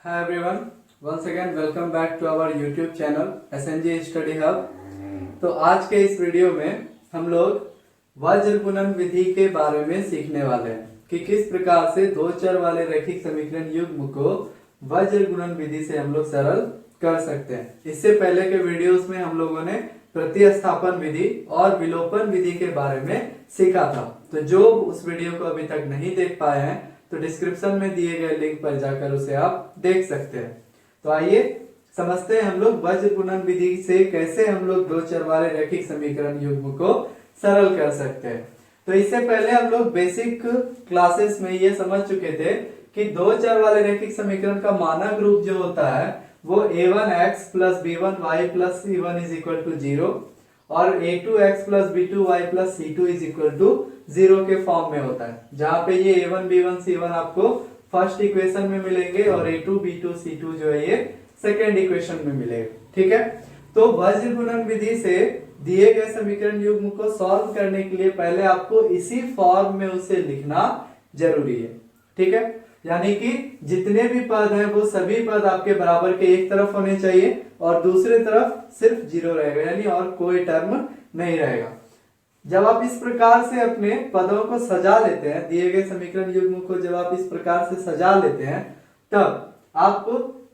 Hi everyone, once again welcome back to our YouTube channel SNG Study Hub। तो आज के इस video में हम लोग वज्र गुणन विधि के बारे में सीखने वाले हैं कि किस प्रकार से दो चर वाले रैखिक समीकरण युग्म को वज्र गुणन विधि से हम लोग सरल कर सकते हैं। इससे पहले के वीडियोस में हम लोगों ने प्रतिस्थापन विधि और विलोपन विधि के बारे में सीखा था। तो जो उस वीडियो को अभी तक नहीं देख पाए हैं तो डिस्क्रिप्शन में दिए गए लिंक पर जाकर उसे आप देख सकते हैं। तो आइए समझते हैं हम लोग वज्र गुणन विधि से कैसे हम लोग दो चर वाले रैखिक समीकरण युग्म को सरल कर सकते हैं। तो इससे पहले हम लोग बेसिक क्लासेस में ये समझ चुके थे कि दो चर वाले रैखिक समीकरण का मानक रूप जो होता है वो a1x plus b1y plus c1 is equal to 0 और a2x plus b2y plus c2 is equal to 0 के फॉर्म में होता है, जहां पे ये a1 b1 c1 आपको फर्स्ट इक्वेशन में मिलेंगे और a2 b2 c2 जो है ये सेकेंड इक्वेशन में मिलेगा। ठीक है, तो वज्र गुणन विधि से दिए गए समीकरण युग्म को सॉल्व करने के लिए पहले आपको इसी फॉर्म में उसे लिखना जरूरी है। ठीक है, यानी कि जितने भी पद हैं वो सभी पद आपके बराबर के एक तरफ होने चाहिए और दूसरे तरफ सिर्फ 0 रहेगा, यानी और कोई टर्म नहीं रहेगा। जब आप इस प्रकार से अपने पदों को सजा लेते हैं, दिए गए समीकरण युग्म को जब आप इस प्रकार से सजा लेते हैं, तब आप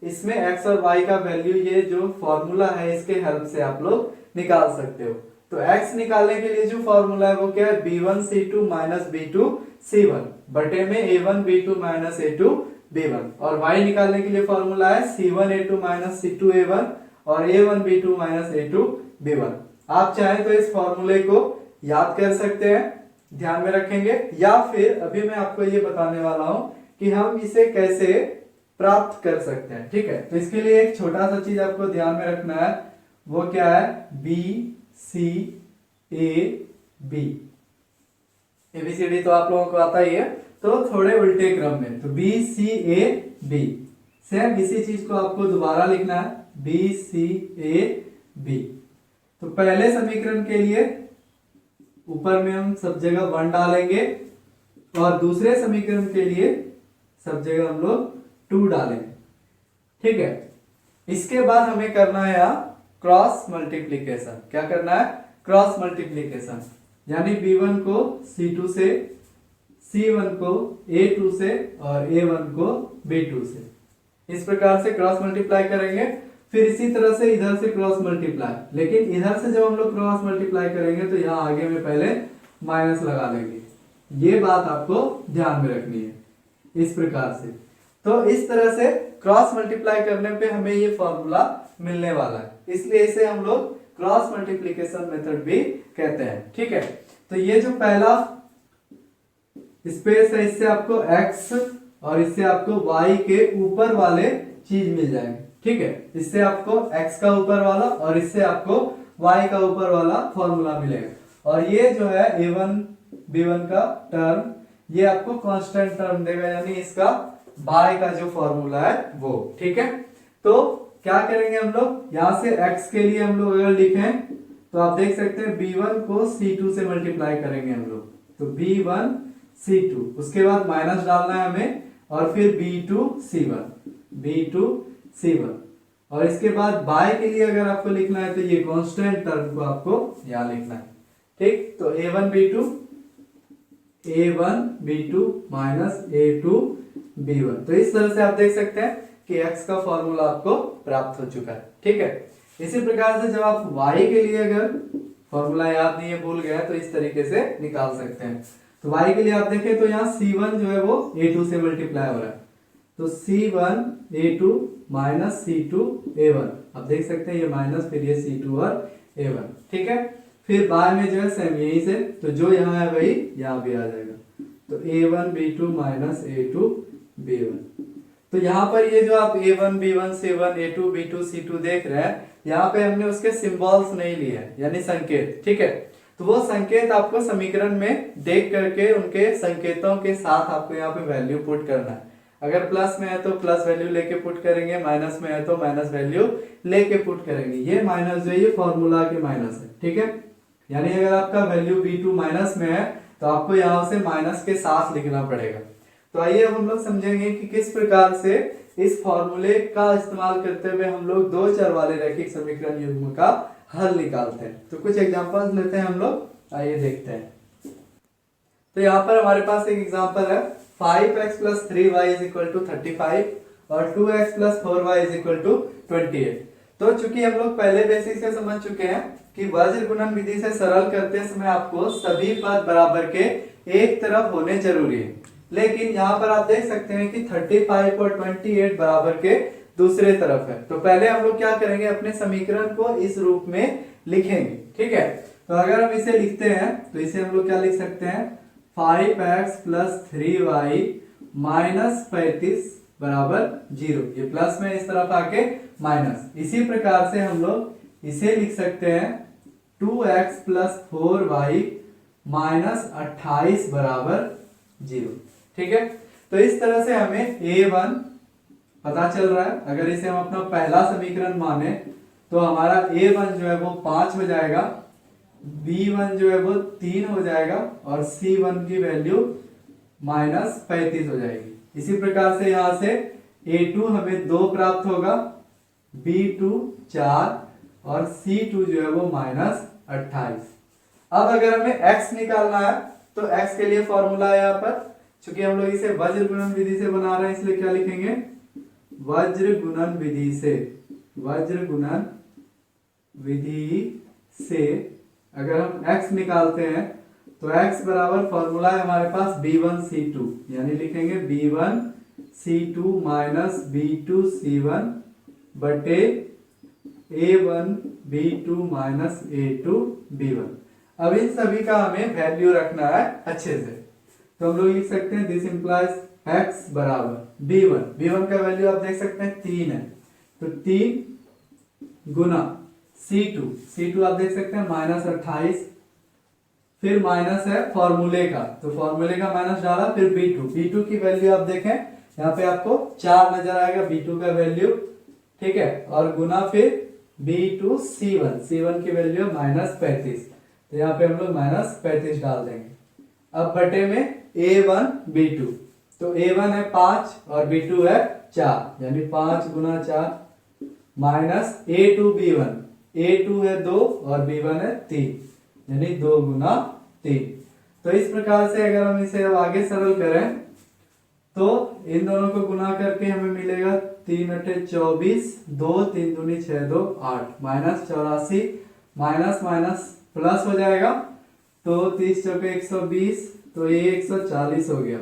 इसमें x और y का वैल्यू, ये जो फॉर्मूला है इसके हेल्प से आप लोग निकाल सकते हो। तो x निकालने के लिए जो फॉर्मूला है वो क्या है, b1c2 माइनस b2c1 बटे में a1 b2 minus a2 b1, और y निकालने के लिए फॉर्मूला है c1a2 माइनस c2a1 और a1 b2 minus a2 b1। आप चाहें तो इस फॉर्मूले को याद कर सकते हैं, ध्यान में रखेंगे, या फिर अभी मैं आपको ये बताने वाला हूं कि हम इसे कैसे प्राप्त कर सकते हैं। ठीक है, तो इसके लिए एक छोटा सा चीज आपको ध्यान में रखना है, वो क्या है, B C A B. ABCD तो आप लोगों को आता ही है, तो थोड़े उल्टे क्रम में, तो B C A B. Same इसी चीज को आपको दोबारा लिखना है, बी सी ए बी। तो पहले समीकरण के लिए ऊपर में हम सब जगह 1 डालेंगे और दूसरे समीकरण के लिए सब जगह हम लोग 2 डालेंगे। ठीक है, इसके बाद हमें करना है यहाँ क्रॉस मल्टीप्लीकेशन। क्या करना है, क्रॉस मल्टीप्लीकेशन, यानी b1 को c2 से, c1 को a2 से और a1 को b2 से, इस प्रकार से क्रॉस मल्टीप्लाई करेंगे। फिर इसी तरह से इधर से क्रॉस मल्टीप्लाई, लेकिन इधर से जब हम लोग क्रॉस मल्टीप्लाई करेंगे तो यहाँ आगे में पहले माइनस लगा लेंगे। ये बात आपको ध्यान में रखनी है, इस प्रकार से। तो इस तरह से क्रॉस मल्टीप्लाई करने पे हमें ये फॉर्मूला मिलने वाला है, इसलिए इसे हम लोग क्रॉस मल्टीप्लीकेशन मेथड भी कहते हैं। ठीक है, तो ये जो पहला स्पेस है, इससे आपको x और इससे आपको y के ऊपर वाले चीज मिल जाएंगे। ठीक है, इससे आपको x का ऊपर वाला और इससे आपको y का ऊपर वाला फॉर्मूला मिलेगा, और ये जो है a1 b1 का टर्म, ये आपको कांस्टेंट टर्म देगा, यानी इसका y का जो फॉर्मूला है वो। ठीक है, तो क्या करेंगे हम लोग, यहां से x के लिए हम लोग अगर लिखें तो आप देख सकते हैं b1 को c2 से मल्टीप्लाई करेंगे हम लोग, तो b1 c2, उसके बाद माइनस डालना है हमें, और फिर b2 c1, और इसके बाद y के लिए अगर आपको लिखना है तो ये कांस्टेंट टर्म को आपको यहां लिखना है। ठीक, तो a1 b2 minus a2 b1। तो इस तरह से आप देख सकते हैं कि x का फॉर्मूला आपको प्राप्त हो चुका है। ठीक है, इसी प्रकार से जब आप y के लिए अगर फॉर्मूला याद नहीं है, भूल गए, तो इस तरीके से निकाल सकते हैं। तो y के लिए आप देखें तो यहाँ c1 जो है वो a2 से मल्टीप्लाई हो रहा है, तो c1 a2 minus c2 a1। आप देख सकते हैं ये माइनस, फिर ये c2 और a1। ठीक है, फिर बाद में जो है सेम यही से, तो जो यहाँ है वही यहाँ भी आ जाएगा, तो a1 b2 minus a2 b1। तो यहाँ पर ये जो आप a1 b1 c1 a2 b2 c2 देख रहे हैं, यहाँ पे हमने उसके सिंबल्स नहीं लिए हैं, यानी संकेत। ठीक है, तो वो संकेत आपको समीकरण में देख करके उनके संकेतों के साथ आपको यहाँ पे वैल्यू पुट करना है। अगर प्लस में है तो प्लस वैल्यू लेके पुट करेंगे, माइनस में है तो माइनस वैल्यू लेके पुट करेंगे। ये माइनस जो है ये फॉर्मूला के माइनस है। ठीक है, यानी अगर आपका वैल्यू b2 माइनस में है तो आपको यहाँ से माइनस के साथ लिखना पड़ेगा। तो आइए अब हम लोग समझेंगे कि किस प्रकार से इस फॉर्मूले का इस्तेमाल करते हुए हम लोग दो चर वाले रैखिक समीकरण युग्म का हल निकालते हैं। तो कुछ एग्जांपल्स लेते हैं हम लोग, आइए देखते हैं। तो यहाँ पर हमारे पास एक एग्जांपल है 5x + 3y = 35 और 2x + 4y = 28। तो चूंकि हम लोग पहले बेसिक से समझ चुके हैं कि वज्र गुणन विधि से सरल करते समय आपको सभी पद बराबर के एक तरफ होने जरूरी है, लेकिन यहाँ पर आप देख सकते हैं कि 35 और 28 बराबर के दूसरे तरफ है। तो पहले हम लोग क्या करेंगे, अपने समीकरण को इस रूप में लिखेंगे, ठीक है। तो अगर हम इसे लिखते हैं तो इसे हम लोग क्या लिख सकते हैं, 5x + 3y - 35 = 0। ये प्लस में इस तरफ आके माइनस। इसी प्रकार से हम लोग इसे लिख सकते हैं 2x + 4y - 28 = 0, ठीक है। तो इस तरह से हमें a1 पता चल रहा है। अगर इसे हम अपना पहला समीकरण माने तो हमारा a1 जो है वो 5 हो जाएगा, b1 जो है वो 3 हो जाएगा और c1 की वैल्यू -35 हो जाएगी। इसी प्रकार से यहां से a2 हमें 2 प्राप्त होगा, b2 4 और c2 जो है वो -28। अब अगर हमें x निकालना है तो x के लिए फॉर्मूला है यहाँ पर, चूंकि हम लोग इसे वज्र गुणन विधि से बना रहे हैं इसलिए क्या लिखेंगे, वज्र गुणन विधि से। वज्र गुणन विधि से अगर हम x निकालते हैं तो x बराबर फॉर्मूला है हमारे पास b1c2, यानी लिखेंगे b1c2 - b2c1 बटे a1b2 - a2b1। अब इन सभी का हमें वैल्यू रखना है अच्छे से। तो हम लोग लिख सकते हैं दिस इंप्लाइज x बराबर b1 का वैल्यू आप देख सकते हैं 3 है, तो 3 गुना c2 आप देख सकते हैं -28, फिर माइनस है फॉर्मूले का, तो फॉर्मूले का माइनस डाला, फिर b2 की वैल्यू आप देखें यहाँ पे आपको 4 नजर आएगा b2 का वैल्यू, ठीक है, और गुना फिर b2 c1 की वैल्यू -35, तो यहाँ पे हम लोग -35 डाल देंगे। अब बटे में a1 b2, तो a1 है 5 और b2 है 4, यानी 5 गुना 4 माइनस a2 b1, a2 है 2 और b1 है 3, यानी 2 गुना 3। तो इस प्रकार से अगर हम इसे अब आगे सरल करें तो इन दोनों को गुना करके हमें मिलेगा 3 × 8 = 24, 2 3 दूनी 6 2 8, -84 माइनस प्लस हो जाएगा, तो 30 × 4 = 120, तो ये 140 हो गया,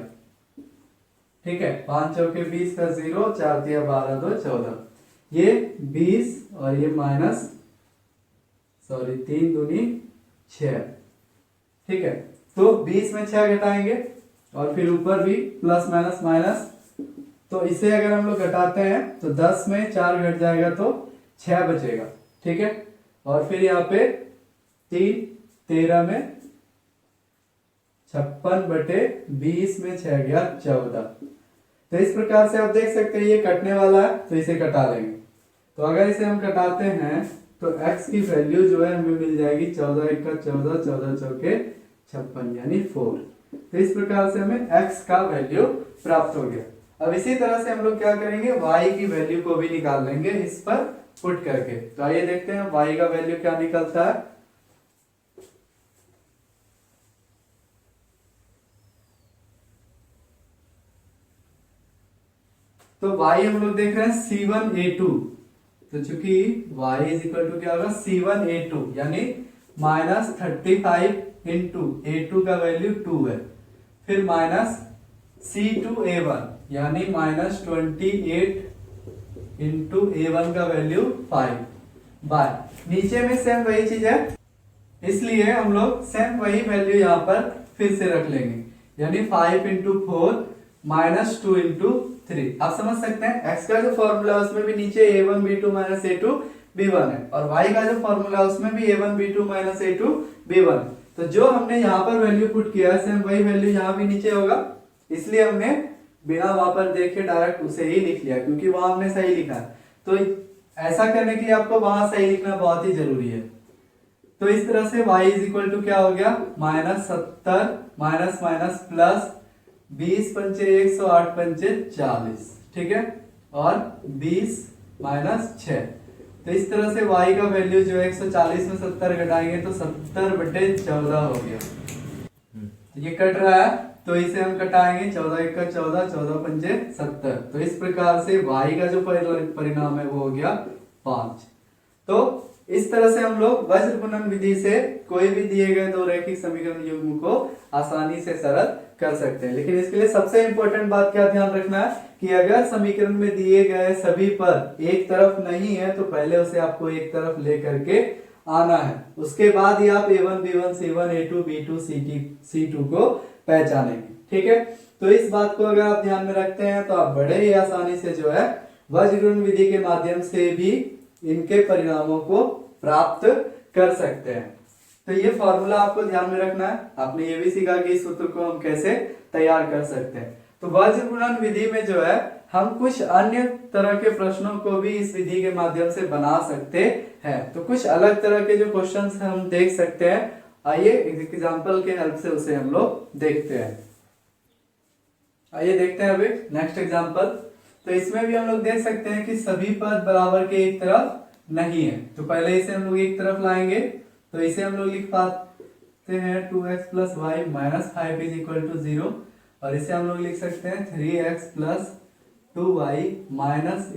ठीक है। 5 × 4 = 20 का 0, 4 × 12 2 14, ये 20 और ये -3 दूनी 6, ठीक है। तो 20 में 6 घटाएंगे और फिर ऊपर भी प्लस माइनस, तो इसे अगर हम लोग घटाते हैं तो 10 में 4 घट जाएगा तो 6 बचेगा, ठीक है। और फिर यहाँ पे 3 13 में 56 बटे 20 में 6 गया 14। तो इस प्रकार से आप देख सकते हैं ये कटने वाला है, तो इसे कटा लेंगे। तो अगर इसे हम कटाते हैं तो x की वैल्यू जो है हमें मिल जाएगी 14 × 1 = 14, 14 × 4 = 56, यानी 4। तो इस प्रकार से हमें x का वैल्यू प्राप्त हो गया। अब इसी तरह से हम लोग क्या करेंगे, y की वैल्यू को भी निकाल लेंगे इस पर पुट करके। तो आइए देखते हैं y का वैल्यू क्या निकलता है। तो y हम लोग देख रहे हैं c1a2, तो चूंकि y = क्या होगा, c1a2, यानी -35 × a2 का वैल्यू 2 है, फिर -c2a1 यानी -28 × a1 का वैल्यू 5 बाय, नीचे में सेम वही चीज है इसलिए हम लोग सेम वही वैल्यू यहाँ पर फिर से रख लेंगे, यानी 5 × 4 -2 × 3। आप समझ सकते हैं x का जो फॉर्मूला है उसमें भी नीचे a1 b2 - a2 b1 है, और y का जो फॉर्मूला है उसमें भी a1 b2 - a2 b1 है। तो जो हमने यहाँ पर वैल्यू पुट किया है सेम वही वैल्यू यहाँ भी नीचे होगा, इसलिए हमने बिना वहां पर देखे डायरेक्ट उसे ही लिख लिया, क्योंकि वहां हमने सही लिखा है। तो ऐसा करने के लिए आपको वहां सही लिखना बहुत ही जरूरी है। तो इस तरह से y = क्या हो गया, -70 माइनस प्लस 20 × 5 = 108 × 5 = 40, ठीक है। और 20 माइनस 6। तो इस तरह से y का वैल्यू जो है 140 में 70 घटाएंगे तो 70/14 हो गया। ये कट रहा है तो इसे हम कटाएंगे, 14 एक का 14, 14 पंजे 70। तो इस प्रकार से y का जो परिणाम है वो हो गया 5। तो इस तरह से हम लोग वज्र गुणन विधि से कोई भी दिए गए दो रैखिक समीकरण युग्म को आसानी से सरल कर सकते हैं। लेकिन इसके लिए सबसे इंपॉर्टेंट बात क्या ध्यान रखना है कि अगर समीकरण में दिए गए सभी पद एक तरफ नहीं है तो पहले उसे आपको एक तरफ ले करके आना है, उसके बाद ही आप a1 b1 c1 a2 b2 c2 को पहचानेंगे। ठीक है, तो इस बात को अगर आप ध्यान में रखते हैं तो आप बड़े ही आसानी से जो है वज्र गुणन विधि के माध्यम से भी इनके परिणामों को प्राप्त कर सकते हैं। तो ये फॉर्मूला आपको ध्यान में रखना है। आपने ये भी सीखा कि इस सूत्र को हम कैसे तैयार कर सकते हैं। तो वज्र गुणन विधि में जो है हम कुछ अन्य तरह के प्रश्नों को भी इस विधि के माध्यम से बना सकते हैं। तो कुछ अलग तरह के जो क्वेश्चंस हम देख सकते हैं, आइए एग्जांपल के हेल्प से उसे हम लोग देखते हैं। आइए देखते हैं अभी नेक्स्ट एग्जांपल। तो इसमें भी हम लोग देख सकते हैं कि सभी पद बराबर के एक तरफ नहीं है। तो पहले इसे हम लोग एक तरफ लाएंगे, तो इसे हम लोग लिख पाते हैं 2x + y - 5 = 0, और इसे हम लोग लिख सकते हैं 3x + 2y - 8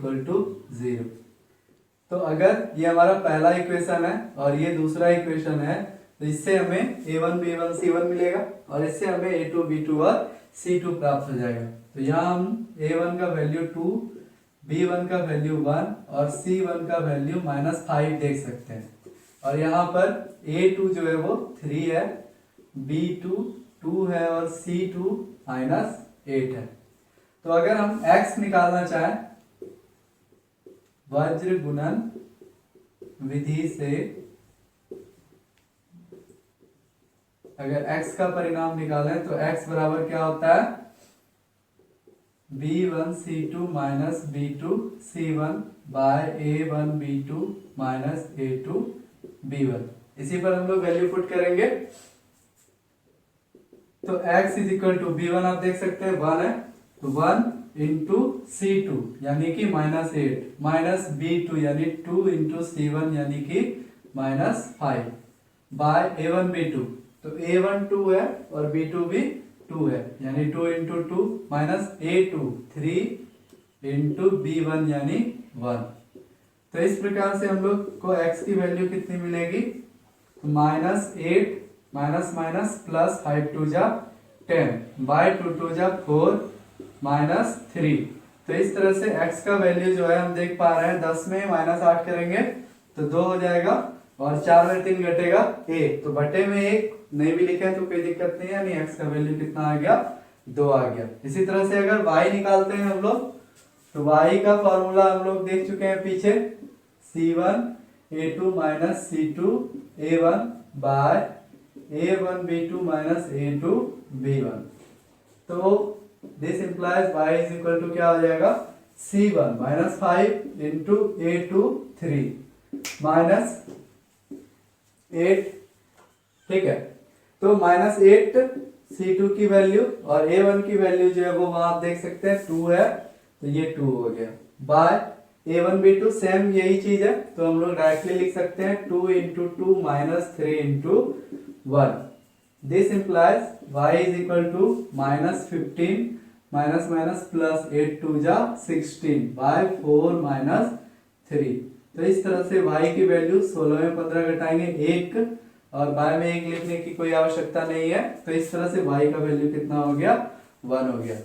= 0। तो अगर ये हमारा पहला इक्वेशन है और ये दूसरा इक्वेशन है तो इससे हमें a1 b1 c1 मिलेगा और इससे हमें a2 b2 और c2 प्राप्त हो जाएगा। तो यहाँ हम a1 का वैल्यू 2, b1 का वैल्यू 1 और c1 का वैल्यू -5 देख सकते हैं। और यहाँ पर a2 जो है वो 3 है, b2 2 है और c2 -8 है। तो अगर हम x निकालना चाहें वज्र गुणन विधि से, अगर x का परिणाम निकालें तो x बराबर क्या होता है b1 c2 - b2 c1 a1 b2 - a2 b1। इसी पर हम लोग वैल्यू पुट करेंगे। तो x = b1 आप देख सकते हैं 1 है, तो 1 × c2 यानी कि -8 -b2 यानी 2 × c1 यानी कि -5 a1 b2। तो a1 2 है और b2 भी 2 है यानी 2 × 2 -a2 3 × b1 यानी 1। तो इस प्रकार से हम लोग को x की वैल्यू कितनी मिलेगी, तो -8 प्लस 5 2 जा 10 2 2 जा 4 -3। तो इस तरह से x का वैल्यू जो है हम देख पा रहे हैं 10 में -8 करेंगे तो 2 हो जाएगा और 4 में 3 घटेगा 1, तो बटे में 1 नहीं भी लिखे तो कोई दिक्कत नहीं है, यानी x का वैल्यू कितना आ गया 2 आ गया। इसी तरह से अगर y निकालते हैं हम लोग तो y का फॉर्मूला हम लोग देख चुके हैं पीछे, c1 a2 - c2 a1 a1 b2 - a2 b1। तो दिस इंप्लाइज y = क्या हो जाएगा c1 -5 × a2 3 -8। ठीक है, तो -8 c2 की वैल्यू और a1 की वैल्यू जो है वो वहां आप देख सकते हैं 2 है, तो ये 2 हो गया बाय a1 b2 सेम यही चीज है, तो हम लोग डायरेक्टली लिख सकते हैं 2 × 2 -3 × 1। दिस इंप्लाइज y = -15 प्लस 8 2 जा 16 बाय 4 -3। तो इस तरह से y की वैल्यू 16 में 15 घटाएंगे 1 और बाय में 1 लिखने की कोई आवश्यकता नहीं है, तो इस तरह से y का वैल्यू कितना हो गया 1 हो गया।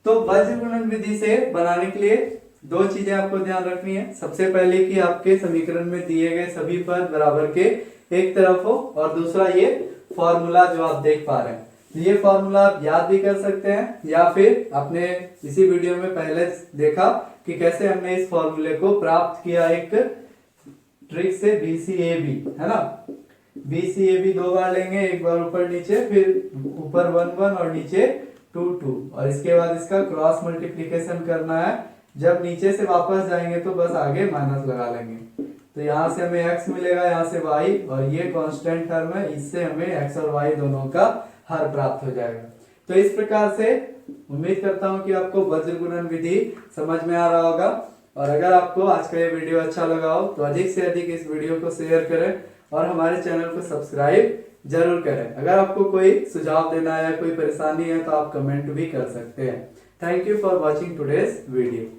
तो वज्र गुणन विधि से बनाने के लिए दो चीजें आपको ध्यान रखनी है। सबसे पहले कि आपके समीकरण में दिए गए सभी पद बराबर के एक तरफ हो, और दूसरा ये फॉर्मूला जो आप देख पा रहे हैं, तो ये फॉर्मूला आप याद भी कर सकते हैं या फिर आपने इसी वीडियो में पहले देखा कि कैसे हमने इस फॉर्मूले को प्राप्त किया एक ट्रिक से, BCAB है ना। BCAB 2 बार लेंगे, एक बार ऊपर नीचे, फिर ऊपर 1 1 और नीचे 2 2, और इसके बाद इसका क्रॉस मल्टीप्लीकेशन करना है। जब नीचे से वापस जाएंगे तो बस आगे माइनस लगा लेंगे, तो यहाँ से हमें x मिलेगा, यहाँ से y, और ये कांस्टेंट टर्म है, इससे हमें x और y दोनों का हर प्राप्त हो जाएगा। तो इस प्रकार से उम्मीद करता हूँ कि आपको वज्र गुणन विधि समझ में आ रहा होगा। और अगर आपको आज का ये वीडियो अच्छा लगा हो तो अधिक से अधिक इस वीडियो को शेयर करें और हमारे चैनल को सब्सक्राइब जरूर करें। अगर आपको कोई सुझाव देना है या कोई परेशानी है तो आप कमेंट भी कर सकते हैं। Thank you for watching today's video.